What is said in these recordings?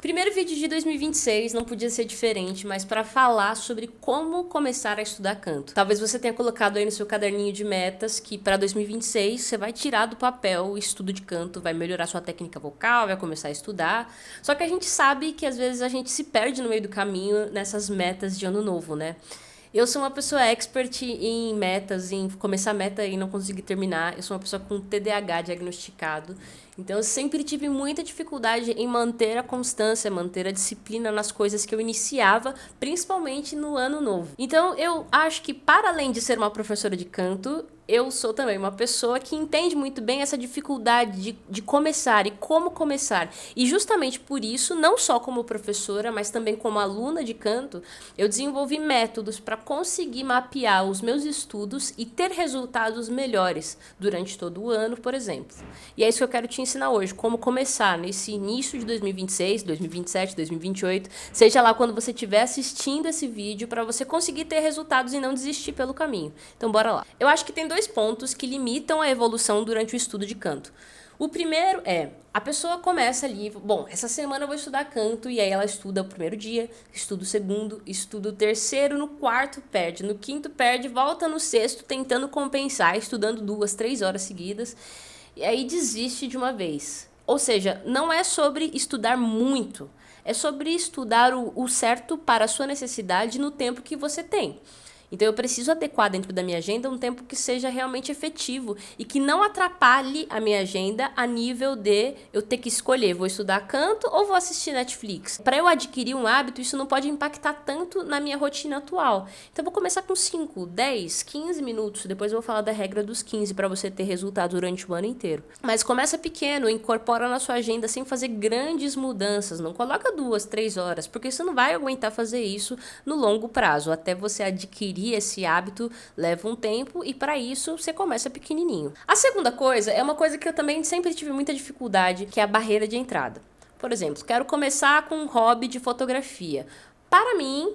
Primeiro vídeo de 2026, não podia ser diferente, mas para falar sobre como começar a estudar canto. Talvez você tenha colocado aí no seu caderninho de metas que para 2026 você vai tirar do papel o estudo de canto, vai melhorar sua técnica vocal, vai começar a estudar. Só que a gente sabe que às vezes a gente se perde no meio do caminho nessas metas de ano novo, né? Eu sou uma pessoa expert em metas, em começar meta e não conseguir terminar. Eu sou uma pessoa com TDAH diagnosticado. Então, eu sempre tive muita dificuldade em manter a constância, manter a disciplina nas coisas que eu iniciava, principalmente no ano novo. Então, eu acho que, para além de ser uma professora de canto, eu sou também uma pessoa que entende muito bem essa dificuldade de começar e como começar. E justamente por isso, não só como professora, mas também como aluna de canto, eu desenvolvi métodos para conseguir mapear os meus estudos e ter resultados melhores durante todo o ano, por exemplo. E é isso que eu quero te ensinar hoje, como começar nesse início de 2026, 2027, 2028, seja lá quando você estiver assistindo esse vídeo, para você conseguir ter resultados e não desistir pelo caminho. Então, bora lá. Eu acho que tem dois pontos que limitam a evolução durante o estudo de canto. O primeiro é, a pessoa começa ali, bom, essa semana eu vou estudar canto, e aí ela estuda o primeiro dia, estuda o segundo, estuda o terceiro, no quarto perde, no quinto perde, volta no sexto tentando compensar, estudando 2, 3 horas seguidas, e aí desiste de uma vez. Ou seja, não é sobre estudar muito, é sobre estudar o certo para a sua necessidade no tempo que você tem. Então, eu preciso adequar dentro da minha agenda um tempo que seja realmente efetivo e que não atrapalhe a minha agenda a nível de eu ter que escolher, vou estudar canto ou vou assistir Netflix. Para eu adquirir um hábito, isso não pode impactar tanto na minha rotina atual. Então, eu vou começar com 5, 10, 15 minutos. Depois eu vou falar da regra dos 15 para você ter resultado durante o ano inteiro. Mas começa pequeno, incorpora na sua agenda sem fazer grandes mudanças. Não coloca 2, 3 horas, porque você não vai aguentar fazer isso no longo prazo, até você adquirir esse hábito leva um tempo e para isso você começa pequenininho. A segunda coisa é uma coisa que eu também sempre tive muita dificuldade, que é a barreira de entrada. Por exemplo, quero começar com um hobby de fotografia. Para mim,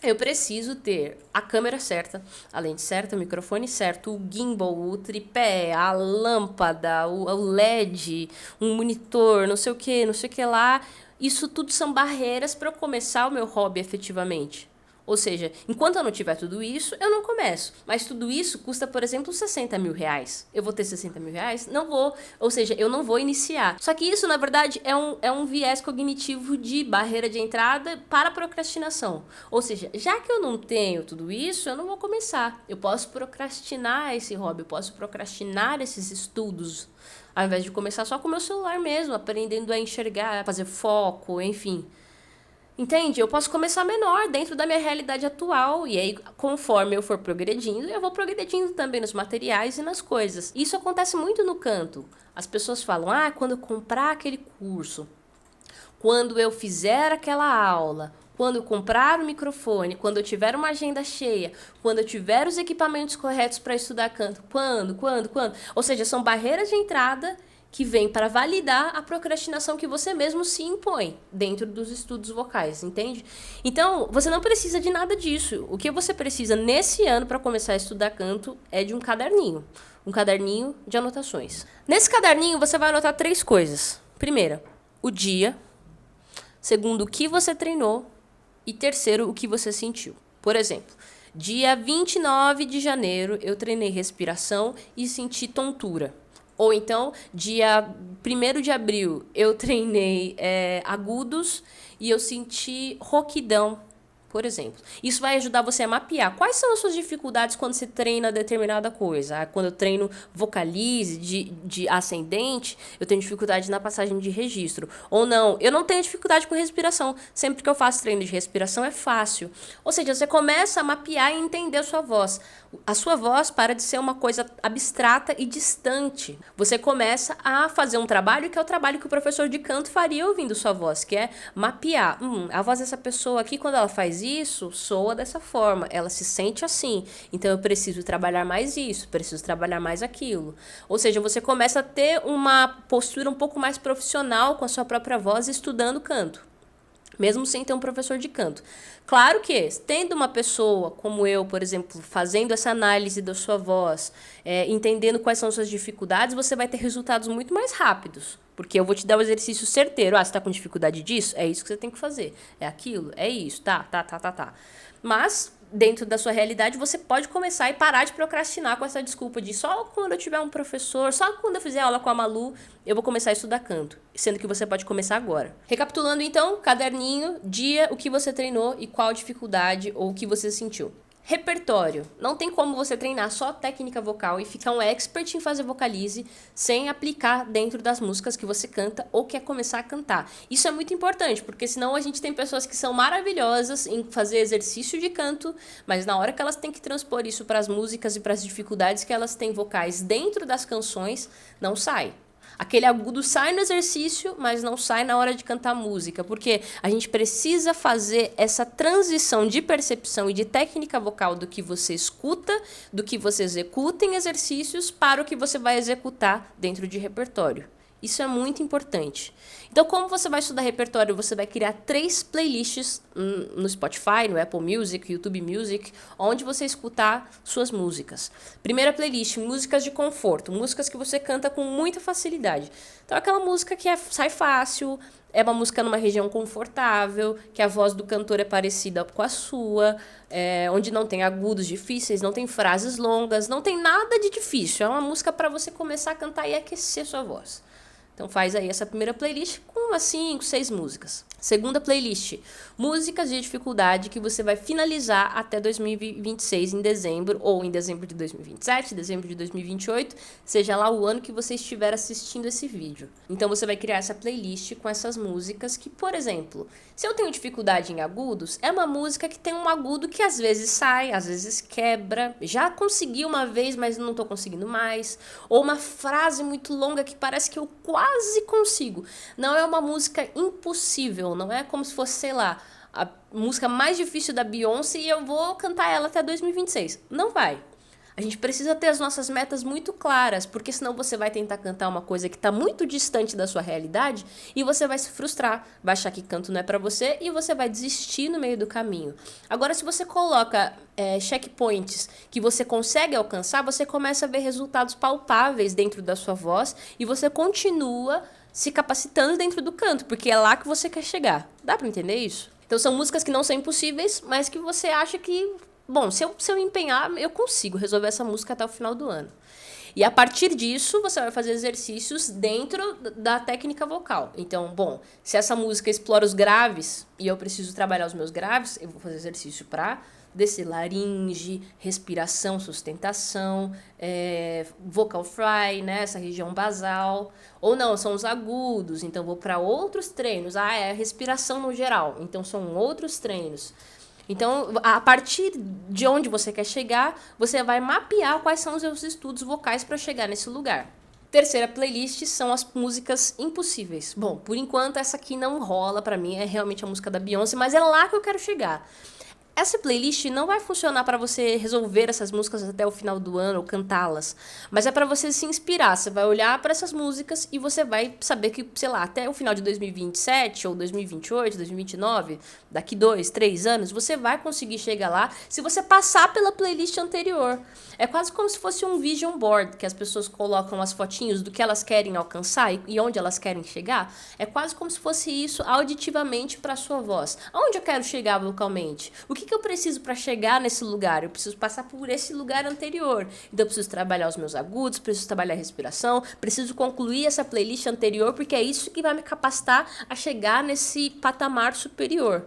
eu preciso ter a câmera certa, a lente certa, o microfone certo, o gimbal, o tripé, a lâmpada, o LED, um monitor, não sei o que lá. Isso tudo são barreiras para eu começar o meu hobby efetivamente. Ou seja, enquanto eu não tiver tudo isso, eu não começo. Mas tudo isso custa, por exemplo, 60 mil reais. Eu vou ter 60 mil reais? Não vou. Ou seja, eu não vou iniciar. Só que isso, na verdade, é um viés cognitivo de barreira de entrada para procrastinação. Ou seja, já que eu não tenho tudo isso, eu não vou começar. Eu posso procrastinar esse hobby, eu posso procrastinar esses estudos, ao invés de começar só com o meu celular mesmo, aprendendo a enxergar, a fazer foco, enfim. Entende? Eu posso começar menor dentro da minha realidade atual. E aí, conforme eu for progredindo, eu vou progredindo também nos materiais e nas coisas. Isso acontece muito no canto. As pessoas falam, quando eu comprar aquele curso, quando eu fizer aquela aula, quando eu comprar o microfone, quando eu tiver uma agenda cheia, quando eu tiver os equipamentos corretos para estudar canto, quando? Ou seja, são barreiras de entrada que vem para validar a procrastinação que você mesmo se impõe dentro dos estudos vocais, entende? Então, você não precisa de nada disso. O que você precisa nesse ano para começar a estudar canto é de um caderninho de anotações. Nesse caderninho, você vai anotar 3 coisas. Primeira, o dia. Segundo, o que você treinou. E terceiro, o que você sentiu. Por exemplo, dia 29 de janeiro, eu treinei respiração e senti tontura. Ou então, dia 1º de abril, eu treinei agudos e eu senti rouquidão, por exemplo. Isso vai ajudar você a mapear quais são as suas dificuldades quando você treina determinada coisa. Quando eu treino vocalize de ascendente, eu tenho dificuldade na passagem de registro. Ou não, eu não tenho dificuldade com respiração. Sempre que eu faço treino de respiração é fácil. Ou seja, você começa a mapear e entender a sua voz. A sua voz para de ser uma coisa abstrata e distante. Você começa a fazer um trabalho que é o trabalho que o professor de canto faria ouvindo sua voz, que é mapear. A voz dessa pessoa aqui, quando ela faz isso, soa dessa forma, ela se sente assim. Então eu preciso trabalhar mais isso, preciso trabalhar mais aquilo. Ou seja, você começa a ter uma postura um pouco mais profissional com a sua própria voz estudando canto. mesmo sem ter um professor de canto. Claro que, tendo uma pessoa como eu, por exemplo, fazendo essa análise da sua voz, entendendo quais são suas dificuldades, você vai ter resultados muito mais rápidos. Porque eu vou te dar o exercício certeiro. Você tá com dificuldade disso? É isso que você tem que fazer. É aquilo? É isso. Tá. Mas, dentro da sua realidade, você pode começar e parar de procrastinar com essa desculpa de só quando eu tiver um professor, só quando eu fizer aula com a Malu, eu vou começar a estudar canto. Sendo que você pode começar agora. Recapitulando então, caderninho, dia, o que você treinou e qual dificuldade ou o que você sentiu. Repertório. Não tem como você treinar só técnica vocal e ficar um expert em fazer vocalize sem aplicar dentro das músicas que você canta ou quer começar a cantar. Isso é muito importante, porque senão a gente tem pessoas que são maravilhosas em fazer exercício de canto, mas na hora que elas têm que transpor isso para as músicas e para as dificuldades que elas têm vocais dentro das canções, não sai. Aquele agudo sai no exercício, mas não sai na hora de cantar música, porque a gente precisa fazer essa transição de percepção e de técnica vocal do que você escuta, do que você executa em exercícios, para o que você vai executar dentro de repertório. Isso é muito importante. Então, como você vai estudar repertório? Você vai criar 3 playlists no Spotify, no Apple Music, YouTube Music, onde você escutar suas músicas. Primeira playlist, músicas de conforto, músicas que você canta com muita facilidade. Então, aquela música que sai fácil, é uma música numa região confortável, que a voz do cantor é parecida com a sua, onde não tem agudos difíceis, não tem frases longas, não tem nada de difícil. É uma música para você começar a cantar e aquecer sua voz. Então faz aí essa primeira playlist com umas 5, 6 músicas. Segunda playlist, músicas de dificuldade que você vai finalizar até 2026 em dezembro, ou em dezembro de 2027, dezembro de 2028, seja lá o ano que você estiver assistindo esse vídeo. Então você vai criar essa playlist com essas músicas que, por exemplo, se eu tenho dificuldade em agudos, é uma música que tem um agudo que às vezes sai, às vezes quebra, já consegui uma vez, mas não tô conseguindo mais, ou uma frase muito longa que parece que eu quase consigo. Não é uma música impossível, não é como se fosse, sei lá, a música mais difícil da Beyoncé e eu vou cantar ela até 2026. Não vai. A gente precisa ter as nossas metas muito claras, porque senão você vai tentar cantar uma coisa que está muito distante da sua realidade e você vai se frustrar, vai achar que canto não é para você e você vai desistir no meio do caminho. Agora, se você coloca checkpoints que você consegue alcançar, você começa a ver resultados palpáveis dentro da sua voz e você continua se capacitando dentro do canto, porque é lá que você quer chegar. Dá para entender isso? Então, são músicas que não são impossíveis, mas que você acha que... Bom, se eu empenhar, eu consigo resolver essa música até o final do ano. E a partir disso, você vai fazer exercícios dentro da técnica vocal. Então, bom, se essa música explora os graves e eu preciso trabalhar os meus graves, eu vou fazer exercício para descer laringe, respiração, sustentação, vocal fry, né, essa região basal. Ou não, são os agudos, então vou para outros treinos. É a respiração no geral, então são outros treinos. Então, a partir de onde você quer chegar, você vai mapear quais são os seus estudos vocais para chegar nesse lugar. Terceira playlist são as músicas impossíveis. Bom, por enquanto essa aqui não rola para mim, é realmente a música da Beyoncé, mas é lá que eu quero chegar. Essa playlist não vai funcionar para você resolver essas músicas até o final do ano ou cantá-las, mas é para você se inspirar. Você vai olhar para essas músicas e você vai saber que, sei lá, até o final de 2027 ou 2028, 2029, daqui 2, 3 anos, você vai conseguir chegar lá se você passar pela playlist anterior. É quase como se fosse um vision board, que as pessoas colocam as fotinhos do que elas querem alcançar e onde elas querem chegar. É quase como se fosse isso auditivamente para a sua voz. Aonde eu quero chegar vocalmente? O que eu preciso para chegar nesse lugar? Eu preciso passar por esse lugar anterior. Então eu preciso trabalhar os meus agudos, preciso trabalhar a respiração, preciso concluir essa playlist anterior, porque é isso que vai me capacitar a chegar nesse patamar superior.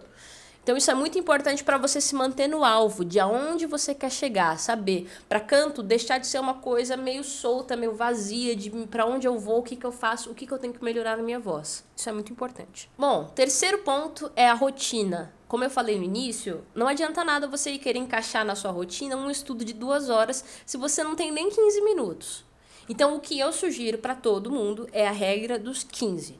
Então isso é muito importante para você se manter no alvo, de aonde você quer chegar, saber. Para canto, deixar de ser uma coisa meio solta, meio vazia, de para onde eu vou, o que eu faço, o que eu tenho que melhorar na minha voz. Isso é muito importante. Bom, terceiro ponto é a rotina. Como eu falei no início, não adianta nada você ir querer encaixar na sua rotina um estudo de 2 horas se você não tem nem 15 minutos. Então o que eu sugiro para todo mundo é a regra dos 15.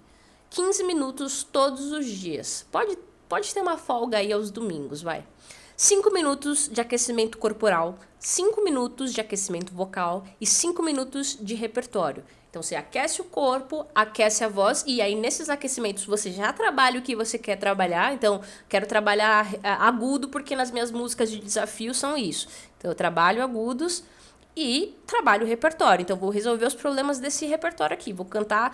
15 minutos todos os dias. Pode ter uma folga aí aos domingos, vai. 5 minutos de aquecimento corporal, 5 minutos de aquecimento vocal e 5 minutos de repertório. Então você aquece o corpo, aquece a voz e aí nesses aquecimentos você já trabalha o que você quer trabalhar. Então quero trabalhar agudo porque nas minhas músicas de desafio são isso. Então eu trabalho agudos e trabalho o repertório. Então vou resolver os problemas desse repertório aqui. Vou cantar.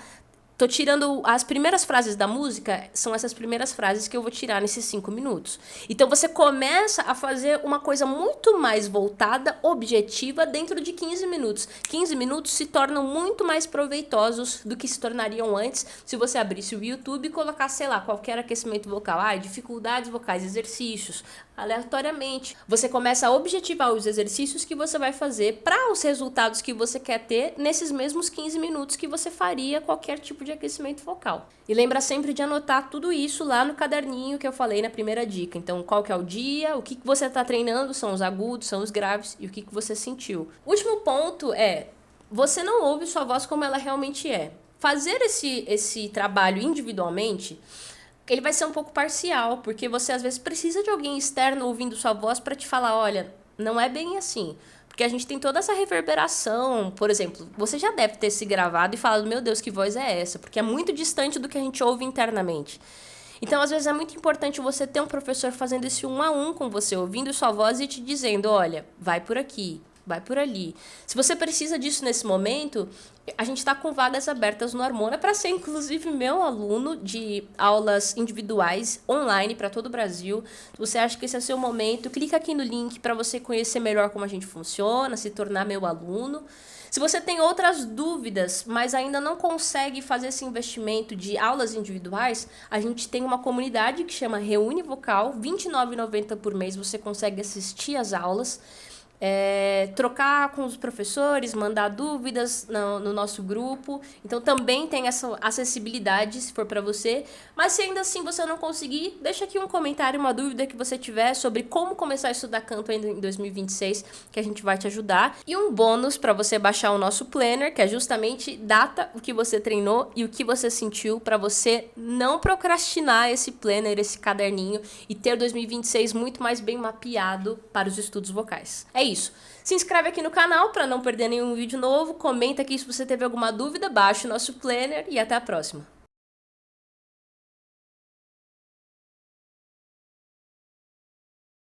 Tô tirando as primeiras frases da música, são essas primeiras frases que eu vou tirar nesses 5 minutos. Então você começa a fazer uma coisa muito mais voltada, objetiva, dentro de 15 minutos. 15 minutos se tornam muito mais proveitosos do que se tornariam antes se você abrisse o YouTube e colocasse, sei lá, qualquer aquecimento vocal, dificuldades vocais, exercícios, aleatoriamente. Você começa a objetivar os exercícios que você vai fazer para os resultados que você quer ter nesses mesmos 15 minutos que você faria qualquer tipo de aquecimento vocal. E lembra sempre de anotar tudo isso lá no caderninho que eu falei na primeira dica. Então, qual que é o dia, o que você está treinando, são os agudos, são os graves e o que você sentiu. O último ponto é, você não ouve sua voz como ela realmente é. Fazer esse trabalho individualmente, ele vai ser um pouco parcial, porque você às vezes precisa de alguém externo ouvindo sua voz para te falar, olha, não é bem assim. Porque a gente tem toda essa reverberação, por exemplo, você já deve ter se gravado e falado, meu Deus, que voz é essa? Porque é muito distante do que a gente ouve internamente. Então, às vezes, é muito importante você ter um professor fazendo esse 1 a 1 com você, ouvindo sua voz e te dizendo, olha, vai por aqui, vai por ali. Se você precisa disso nesse momento, a gente está com vagas abertas no Harmonia para ser, inclusive, meu aluno de aulas individuais online para todo o Brasil. Se você acha que esse é o seu momento, clica aqui no link para você conhecer melhor como a gente funciona, se tornar meu aluno. Se você tem outras dúvidas, mas ainda não consegue fazer esse investimento de aulas individuais, a gente tem uma comunidade que chama Reúne Vocal, R$ 29,90 por mês você consegue assistir às aulas. Trocar com os professores, mandar dúvidas no nosso grupo. Então também tem essa acessibilidade se for para você. Mas se ainda assim você não conseguir, deixa aqui um comentário, uma dúvida que você tiver sobre como começar a estudar canto ainda em 2026, que a gente vai te ajudar. E um bônus para você baixar o nosso planner, que é justamente data o que você treinou e o que você sentiu, para você não procrastinar esse planner, esse caderninho, e ter 2026 muito mais bem mapeado para os estudos vocais. É isso. Se inscreve aqui no canal para não perder nenhum vídeo novo, comenta aqui se você teve alguma dúvida, baixa o nosso planner e até a próxima.